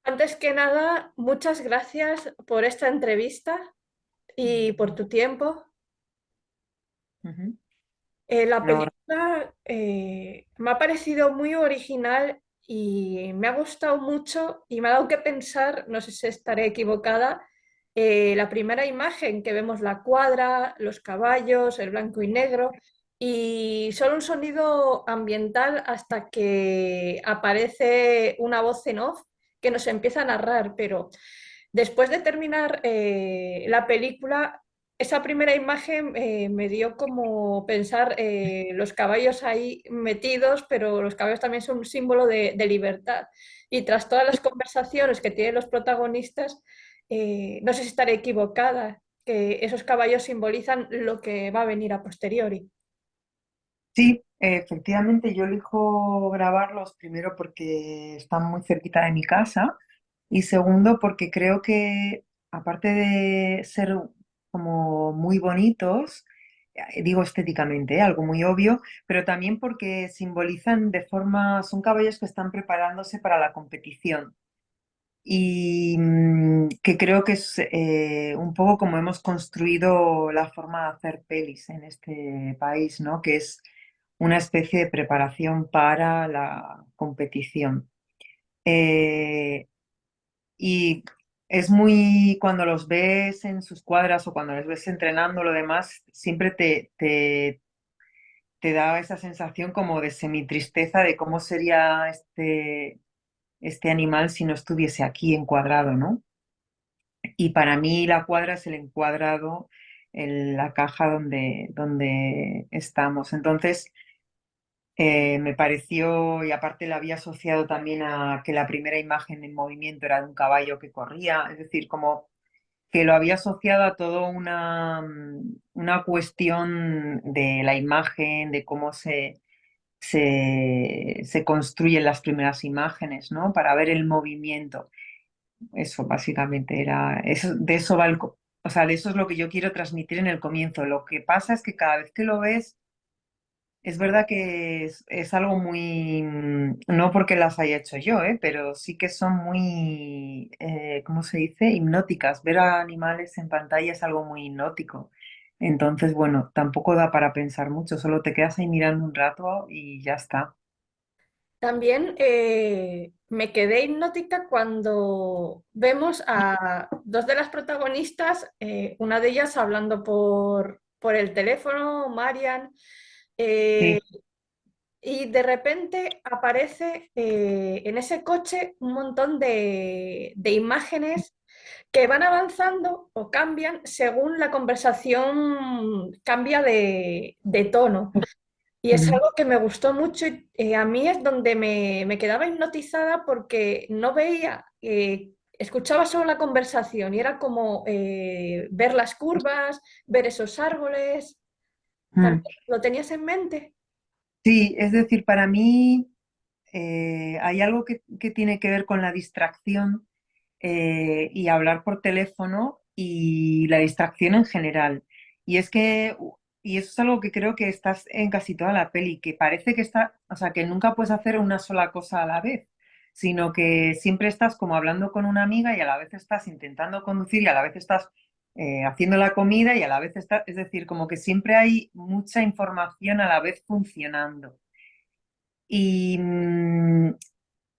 Antes que nada, muchas gracias por esta entrevista y por tu tiempo. Ujú. La No, película me ha parecido muy original y me ha gustado mucho y me ha dado que pensar, no sé si estaré equivocada, la primera imagen que vemos, la cuadra, los caballos, el blanco y negro y solo un sonido ambiental hasta que aparece una voz en off que nos empieza a narrar, pero después de terminar la película, esa primera imagen me dio como pensar los caballos ahí metidos, pero los caballos también son un símbolo de libertad. Y tras todas las conversaciones que tienen los protagonistas, no sé si estaré equivocada, que esos caballos simbolizan lo que va a venir a posteriori. sí, efectivamente yo elijo grabarlos primero porque están muy cerquita de mi casa y segundo porque creo que aparte de ser como muy bonitos, digo estéticamente, algo muy obvio, pero también porque simbolizan de forma, son caballos que están preparándose para la competición. Y que creo que es un poco como hemos construido la forma de hacer pelis en este país, ¿no? Que es una especie de preparación para la competición. Eh, y es muy, cuando los ves en sus cuadras o cuando los ves entrenando, lo demás, siempre te da esa sensación como de semitristeza de cómo sería este animal si no estuviese aquí encuadrado, ¿no? Y para mí la cuadra es el encuadrado en la caja donde estamos. Entonces, me pareció, y aparte la había asociado también a que la primera imagen en movimiento era de un caballo que corría, es decir, como que lo había asociado a toda una cuestión de la imagen, de cómo se construyen las primeras imágenes, ¿no? Para ver el movimiento. Eso básicamente era, eso, de eso va o sea, de eso es lo que yo quiero transmitir en el comienzo. Lo que pasa es que cada vez que lo ves, es verdad que es algo muy, no porque las haya hecho yo, pero sí que son muy, ¿cómo se dice? Hipnóticas. Ver a animales en pantalla es algo muy hipnótico. Entonces, bueno, tampoco da para pensar mucho, solo te quedas ahí mirando un rato y ya está. También me quedé hipnótica cuando vemos a dos de las protagonistas, una de ellas hablando por el teléfono, Marian, Sí. eh, y de repente aparece en ese coche un montón de imágenes que van avanzando o cambian según la conversación cambia de tono. Y es Ujú. algo que me gustó mucho y a mí es donde me quedaba hipnotizada porque no veía, escuchaba solo la conversación y era como ver las curvas, ver esos árboles. Mm. ¿También lo tenías en mente? Sí, es decir, para mí hay algo que tiene que ver con la distracción y hablar por teléfono y la distracción en general. Y es que, y eso es algo que creo que estás en casi toda la peli, que parece que está, o sea, que nunca puedes hacer una sola cosa a la vez, sino que siempre estás como hablando con una amiga y a la vez estás intentando conducir y a la vez estás haciendo la comida y a la vez estás, es decir, como que siempre hay mucha información a la vez funcionando. Y,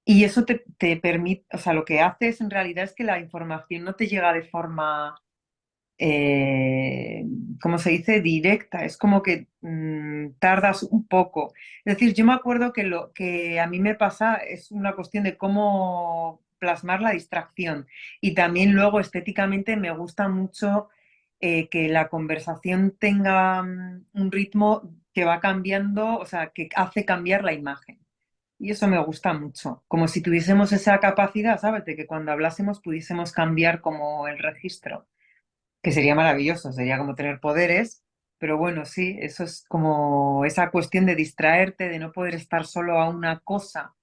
y eso te permite, o sea, lo que haces en realidad es que la información no te llega de forma, eh, ¿cómo se dice? Directa. Es como que tardas un poco. Es decir, yo me acuerdo que lo que a mí me pasa es una cuestión de cómo plasmar la distracción. Y también luego estéticamente me gusta mucho que la conversación tenga un ritmo que va cambiando, o sea, que hace cambiar la imagen. Y eso me gusta mucho, como si tuviésemos esa capacidad, ¿sabes? De que cuando hablásemos pudiésemos cambiar como el registro, que sería maravilloso, sería como tener poderes, pero bueno, sí, eso es como esa cuestión de distraerte, de no poder estar solo a una cosa,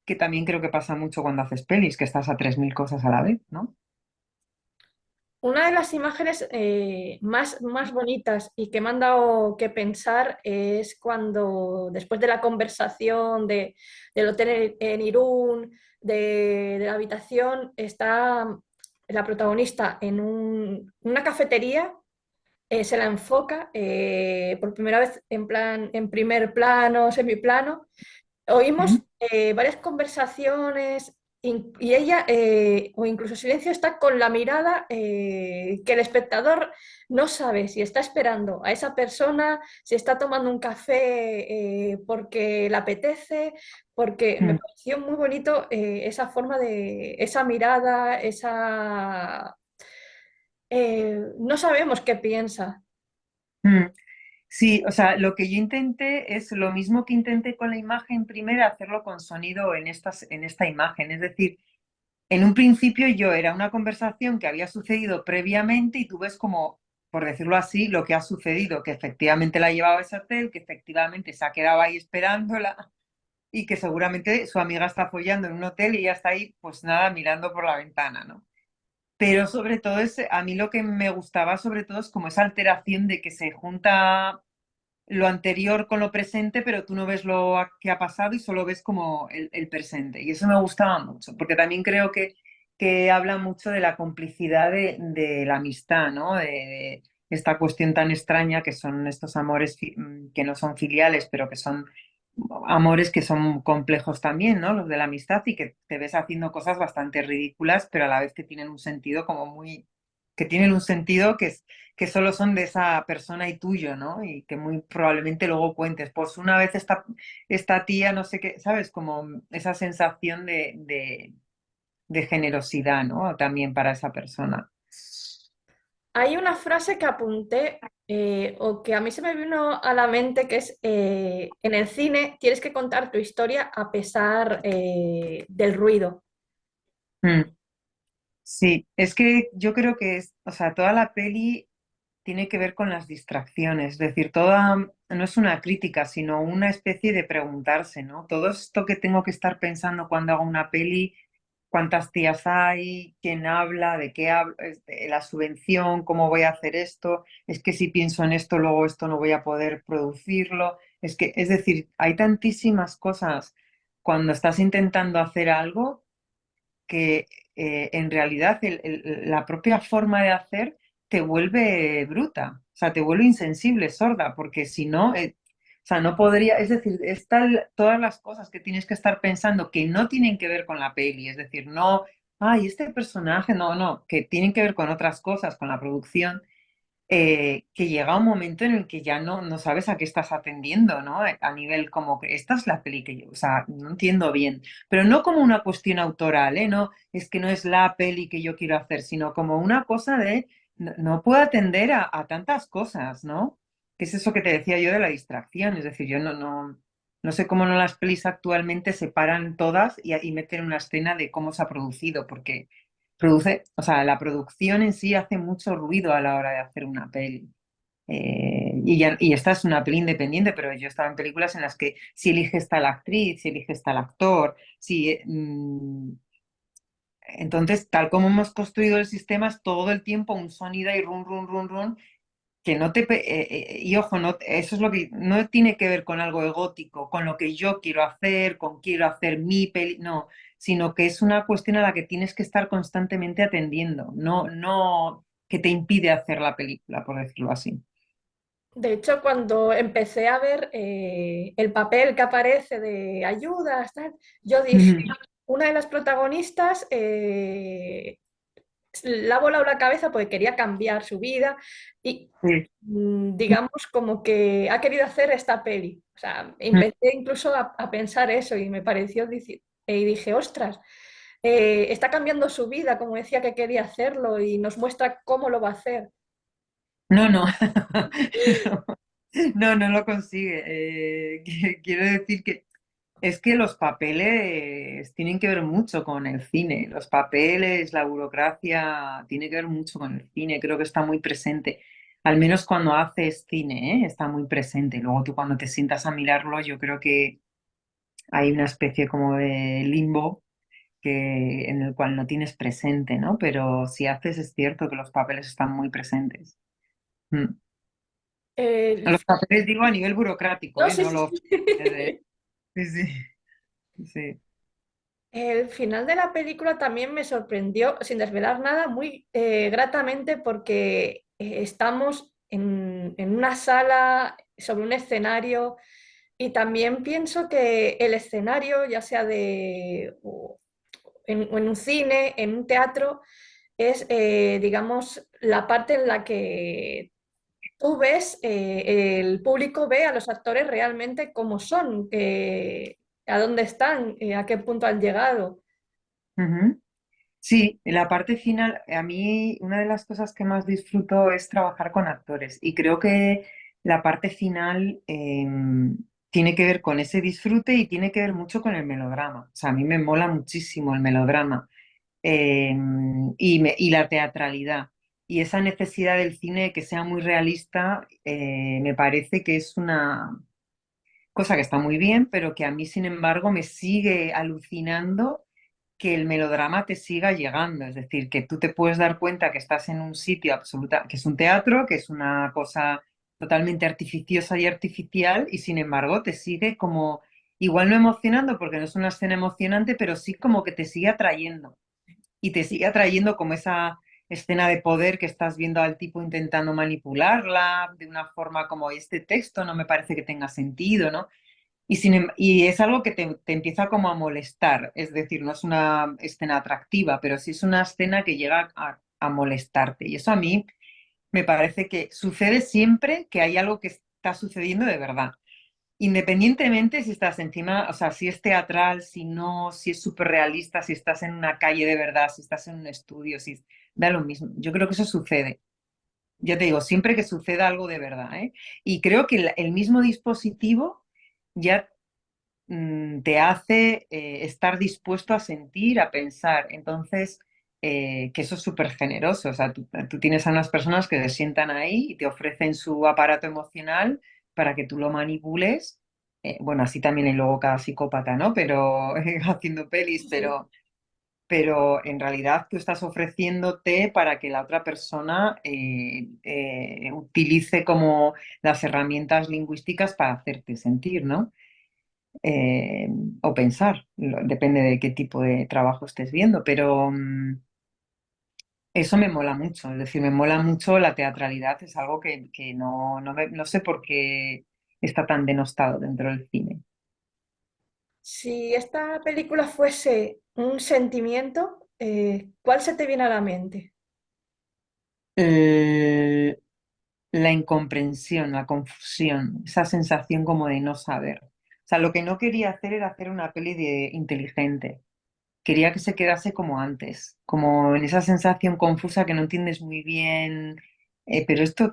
que también creo que pasa mucho cuando haces pelis, que estás a 3000 cosas a la vez, ¿no? Una de las imágenes más bonitas y que me han dado que pensar es cuando, después de la conversación del hotel en Irún, de la habitación, está la protagonista en una cafetería, se la enfoca por primera vez en plan, en primer plano, semiplano. Oímos ¿Mm? varias conversaciones y ella, o incluso silencio, está con la mirada que el espectador no sabe si está esperando a esa persona, si está tomando un café porque le apetece, porque me Mm. pareció muy bonito esa forma de, esa mirada, esa... no sabemos qué piensa. Mm. Sí, o sea, lo que yo intenté es lo mismo que intenté con la imagen primera, hacerlo con sonido en esta imagen. Es decir, en un principio yo era una conversación que había sucedido previamente y tú ves como, por decirlo así, lo que ha sucedido, que efectivamente la ha llevado a ese hotel, que efectivamente se ha quedado ahí esperándola y que seguramente su amiga está follando en un hotel y ella está ahí, pues nada, mirando por la ventana, ¿no? Pero sobre todo es, a mí lo que me gustaba sobre todo es como esa alteración de que se junta lo anterior con lo presente, pero tú no ves que ha pasado y solo ves como el presente. Y eso me gustaba mucho, porque también creo que habla mucho de la complicidad de la amistad, ¿no? De esta cuestión tan extraña que son estos amores que no son filiales, pero que son amores que son complejos también, ¿no? Los de la amistad y que te ves haciendo cosas bastante ridículas, pero a la vez que tienen un sentido como muy, que tienen un sentido que solo son de esa persona y tuyo, ¿no? Y que muy probablemente luego cuentes, pues una vez esta tía, no sé qué, ¿sabes? Como esa sensación de generosidad, ¿no? También para esa persona. Hay una frase que apunté o que a mí se me vino a la mente que es, en el cine tienes que contar tu historia a pesar del ruido. Mm. Sí, es que yo creo que es, o sea, toda la peli tiene que ver con las distracciones, es decir, toda, no es una crítica, sino una especie de preguntarse, ¿no? Todo esto que tengo que estar pensando cuando hago una peli, cuántas tías hay, quién habla, de qué habla, la subvención, cómo voy a hacer esto, es que si pienso en esto, luego esto no voy a poder producirlo, es que, es decir, hay tantísimas cosas cuando estás intentando hacer algo que en realidad la propia forma de hacer te vuelve bruta, o sea, te vuelve insensible, sorda, porque si no, o sea, no podría, es decir, todas las cosas que tienes que estar pensando que no tienen que ver con la peli, es decir, no, ay, este personaje, no, no, que tienen que ver con otras cosas, con la producción que llega un momento en el que ya no sabes a qué estás atendiendo, ¿no? A nivel como que esta es la peli que yo, o sea, no entiendo bien, pero no como una cuestión autoral, ¿eh? No, es que no es la peli que yo quiero hacer, sino como una cosa de, no puedo atender a tantas cosas, ¿no? Que es eso que te decía yo de la distracción, es decir, yo no sé cómo no las pelis actualmente se paran todas y meten una escena de cómo se ha producido, porque produce, o sea, la producción en sí hace mucho ruido a la hora de hacer una peli. Y esta es una peli independiente, pero yo he estado en películas en las que si eliges tal actriz, si eliges tal actor, si, entonces, tal como hemos construido el sistema, es todo el tiempo un sonido y run, run, run, run, que no te... y ojo, no, eso es lo que no tiene que ver con algo egótico, con lo que yo quiero hacer, con quiero hacer mi peli, no, sino que es una cuestión a la que tienes que estar constantemente atendiendo, no que te impide hacer la película, por decirlo así. De hecho, cuando empecé a ver el papel que aparece de ayuda, tal, yo dije, Ujú. una de las protagonistas le ha volado la cabeza porque quería cambiar su vida y Sí. digamos como que ha querido hacer esta peli. O sea, empecé incluso a pensar eso y me pareció, y dije, ostras, está cambiando su vida como decía que quería hacerlo y nos muestra cómo lo va a hacer. No, no, no lo consigue. Quiero decir que es que los papeles tienen que ver mucho con el cine. Los papeles, la burocracia, tiene que ver mucho con el cine. Creo que está muy presente. Al menos cuando haces cine, ¿eh? Está muy presente. Luego tú cuando te sientas a mirarlo, yo creo que hay una especie como de limbo en el cual no tienes presente, ¿no? Pero si haces es cierto que los papeles están muy presentes. Mm. El, Los papeles digo a nivel burocrático, no, ¿eh? sí, No sí, los... sí. Sí, sí, sí. El final de la película también me sorprendió, sin desvelar nada, muy gratamente porque estamos en una sala sobre un escenario y también pienso que el escenario, ya sea o en un cine, en un teatro, es, digamos, la parte en la que tú ves, el público ve a los actores realmente cómo son, a dónde están, a qué punto han llegado. Ujú. Sí, la parte final, a mí una de las cosas que más disfruto es trabajar con actores y creo que la parte final tiene que ver con ese disfrute y tiene que ver mucho con el melodrama. O sea, a mí me mola muchísimo el melodrama y la teatralidad. Y esa necesidad del cine de que sea muy realista, me parece que es una cosa que está muy bien, pero que a mí, sin embargo, me sigue alucinando que el melodrama te siga llegando. Es decir, que tú te puedes dar cuenta que estás en un sitio absoluta, que es un teatro, que es una cosa totalmente artificiosa y artificial, y sin embargo te sigue como, igual no emocionando, porque no es una escena emocionante, pero sí como que te sigue atrayendo. Y te sigue atrayendo como esa escena de poder que estás viendo al tipo intentando manipularla de una forma como este texto no me parece que tenga sentido, ¿no? Y es algo que te empieza como a molestar, es decir, no es una escena atractiva, pero sí es una escena que llega a molestarte. Y eso a mí me parece que sucede siempre que hay algo que está sucediendo de verdad. Independientemente si estás encima, o sea, si es teatral, si no, si es súper realista, si estás en una calle de verdad, si estás en un estudio, si da lo mismo. Yo creo que eso sucede. Ya te digo, siempre que suceda algo de verdad, ¿eh? Y creo que el mismo dispositivo ya te hace estar dispuesto a sentir, a pensar. Entonces, que eso es súper generoso. O sea, tú tienes a unas personas que se sientan ahí y te ofrecen su aparato emocional para que tú lo manipules. Bueno, así también hay luego cada psicópata, ¿no? Pero haciendo pelis, Sí. pero en realidad tú estás ofreciéndote para que la otra persona utilice como las herramientas lingüísticas para hacerte sentir, ¿no? eh, o pensar, depende de qué tipo de trabajo estés viendo, pero eso me mola mucho, es decir, me mola mucho la teatralidad, es algo que no sé por qué está tan denostado dentro del cine. Si esta película fuese un sentimiento, ¿cuál se te viene a la mente? Eh, la incomprensión, la confusión, esa sensación como de no saber. O sea, lo que no quería hacer era hacer una peli de inteligente. Quería que se quedase como antes, como en esa sensación confusa que no entiendes muy bien, pero ¿esto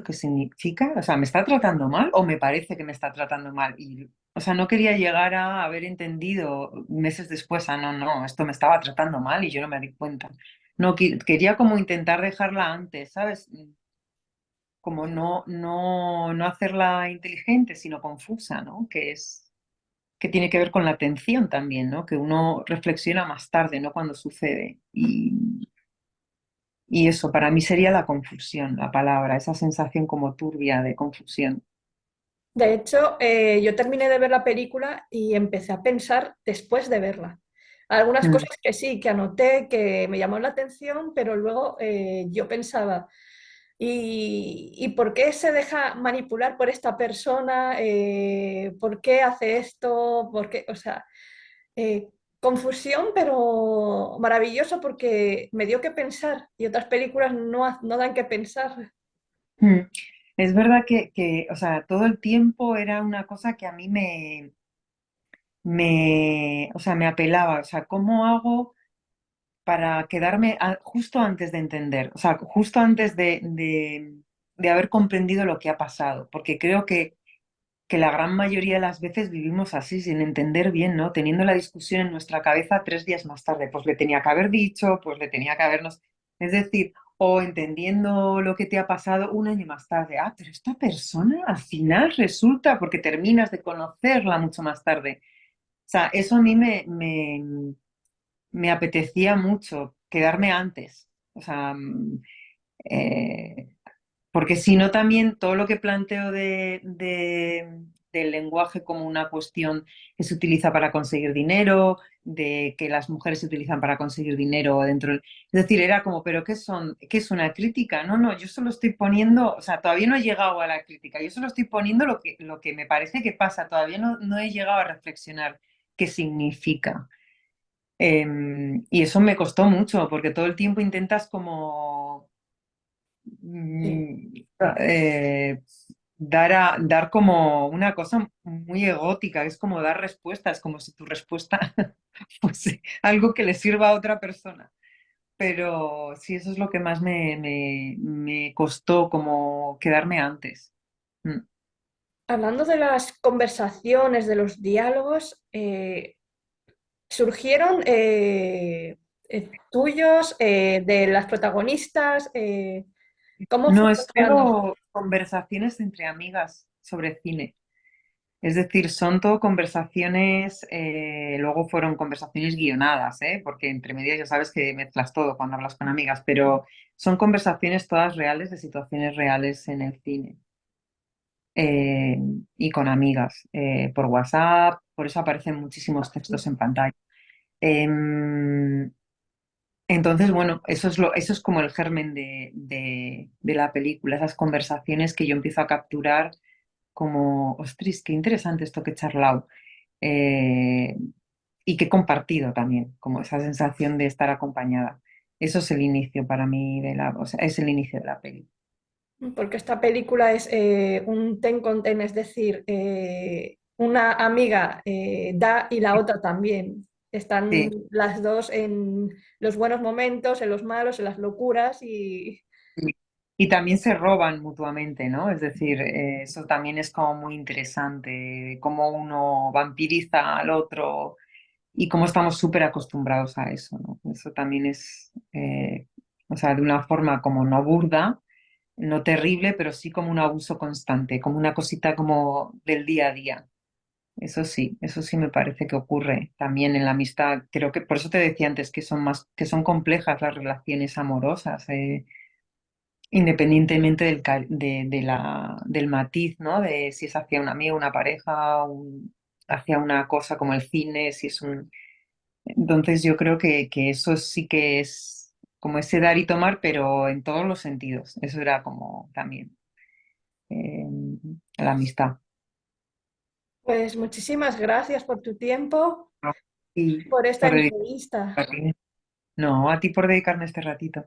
qué significa? O sea, ¿me está tratando mal o me parece que me está tratando mal? Y, o sea, no quería llegar a haber entendido meses después, no, esto me estaba tratando mal y yo no me di cuenta. No, quería como intentar dejarla antes, ¿sabes? Como no hacerla inteligente, sino confusa, ¿no? Que tiene que ver con la atención también, ¿no? Que uno reflexiona más tarde, no cuando sucede. Y eso, para mí sería la confusión, la palabra, esa sensación como turbia de confusión. De hecho, yo terminé de ver la película y empecé a pensar después de verla. Algunas Mm, cosas que sí, que anoté, que me llamó la atención, pero luego yo pensaba, ¿y por qué se deja manipular por esta persona? ¿Por qué hace esto? ¿Por qué? O sea, eh, confusión, pero maravilloso porque me dio que pensar y otras películas no dan que pensar. mm. Es verdad o sea, todo el tiempo era una cosa que a mí o sea, me apelaba. O sea, ¿cómo hago para quedarme justo antes de entender? O sea, justo antes de haber comprendido lo que ha pasado. Porque creo que la gran mayoría de las veces vivimos así, sin entender bien, ¿no? Teniendo la discusión en nuestra cabeza 3 días más tarde, pues le tenía que haber dicho, pues le tenía que habernos... Es decir, o entendiendo lo que te ha pasado un año más tarde, pero esta persona al final resulta, porque terminas de conocerla mucho más tarde. O sea, eso a mí me apetecía mucho quedarme antes. O sea, eh, porque si no también todo lo que planteo del lenguaje como una cuestión que se utiliza para conseguir dinero, de que las mujeres se utilizan para conseguir dinero dentro del... Es decir, era como, ¿pero qué son? ¿Qué es una crítica? No, no, yo solo estoy poniendo, o sea, todavía no he llegado a la crítica, yo solo estoy poniendo lo que me parece que pasa, todavía no he llegado a reflexionar qué significa. Y eso me costó mucho, porque todo el tiempo intentas como Sí. mm, eh, dar como una cosa muy egótica, es como dar respuestas, como si tu respuesta fuese algo que le sirva a otra persona. Pero sí, eso es lo que más me costó, como quedarme antes. Mm. Hablando de las conversaciones, de los diálogos, surgieron tuyos, de las protagonistas, ¿cómo No, es funcionan? pero conversaciones entre amigas sobre cine. Es decir, son todo conversaciones, luego fueron conversaciones guionadas, ¿eh? Porque entre medias ya sabes que mezclas todo cuando hablas con amigas, pero son conversaciones todas reales de situaciones reales en el cine eh, y con amigas, por WhatsApp, por eso aparecen muchísimos textos en pantalla. Em, entonces, bueno, eso es como el germen de la película, esas conversaciones que yo empiezo a capturar como, ostras, qué interesante esto que he charlado. eh, y que he compartido también, como esa sensación de estar acompañada. Eso es el inicio para mí o sea, es el inicio de la peli. Porque esta película es un ten con ten, es decir, una amiga da y la otra también. Están Sí. las dos en los buenos momentos, en los malos, en las locuras y Y también se roban mutuamente, ¿no? Es decir, eso también es como muy interesante, cómo uno vampiriza al otro y cómo estamos súper acostumbrados a eso, ¿no? Eso también es, o sea, de una forma como no burda, no terrible, pero sí como un abuso constante, como una cosita como del día a día. Eso sí me parece que ocurre también en la amistad. Creo que por eso te decía antes que son más, que son complejas las relaciones amorosas, independientemente del matiz, ¿no? De si es hacia un amigo, una pareja, hacia una cosa como el cine, si es un. Entonces yo creo que eso sí que es como ese dar y tomar, pero en todos los sentidos. Eso era como también eh, la amistad. pues muchísimas gracias por tu tiempo, Y por esta por dedicar- entrevista. No, a ti por dedicarme este ratito.